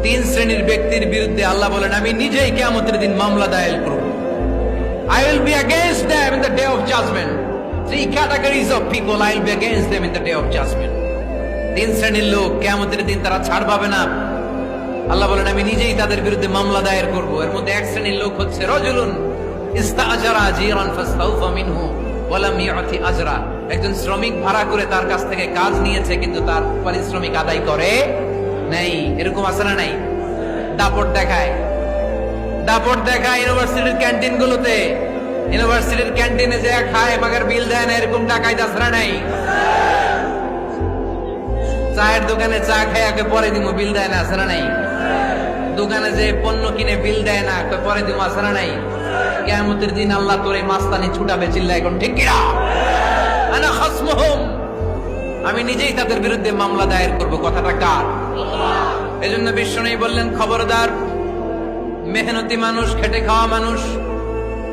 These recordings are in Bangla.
তিন শ্রেণীর ব্যক্তির বিরুদ্ধে আল্লাহ বলেন আমি নিজেই কিয়ামতের দিন মামলা দায়ের করব। I will be against them in the day of judgment. Three categories of people I will be against them in the day of judgment. তিন শ্রেণীর লোক কিয়ামতের দিন তারা ছাড় পাবে না। আল্লাহ বলেন আমি নিজেই তাদের বিরুদ্ধে মামলা দায়ের করব। এর মধ্যে এক শ্রেণীর লোক হচ্ছে রাজুলুন ইস্তাআজারা জিরান ফাস্তাউফা মিনহু ওয়া লাম ইউতি আজরা। একজন শ্রমিক ভাড়া করে তার কাছ থেকে কাজ নিয়েছে কিন্তু তার পারিশ্রমিক আদায় করে নাই। এরকম আছে না নাই? দাপট দেখায় ইউনিভার্সিটির ক্যান্টিন গুলোতে। ইউনিভার্সিটির ক্যান্টিনে যে খায় মাগার বিল দেয় না, এরকম টাকায় দাসরা নাই। চায়ের দোকানে চা খায় আগে পরে দিমু, বিল দেয় না, আছে না নাই? দোকানে যে পণ্য কিনে বিল দেয় না, পরে দিমু, আছে না নাই? কিয়ামতের দিন আল্লাহ তোরে মাস্তানি ছুটাবে, চিল্লা এখন ঠিক কিনা? আনা খাসমুহুম, আমি নিজেই তাদের বিরুদ্ধে মামলা দায়ের করব। কথাটা কার? এজন্য বিশ্বনবী বললেন খবরদার, মেহনতি মানুষ, খেটে খাওয়া মানুষ,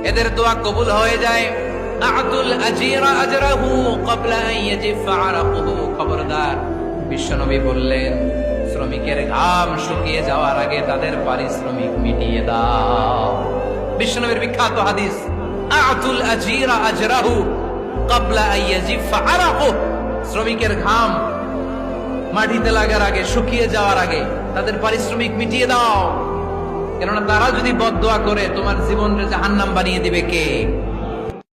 এদের দোয়া কবুল হয়ে যায়। আতুল আজিরা আজরাহু ক্বাবলা আন ইয়াজিফা আরাকুহু। খবরদার, বিশ্বনবী বললেন শ্রমিকের ঘাম শুকিয়ে যাওয়ার আগে তাদের পারিশ্রমিক মিটিয়ে দাও। বিশ্বনবীর বিখ্যাত হাদিস, আতুল আজিরা আজরাহু ক্বাবলা আন ইয়াজিফা আরাকুহু। শ্রমিকের ঘাম মাটিতে লাগার আগে, শুকিয়ে যাওয়ার আগে তাদের পারিশ্রমিক মিটিয়ে দাও। কেননা তারা যদি বদদোয়া করে তোমার জীবনকে জাহান্নাম বানিয়ে দিবে কে?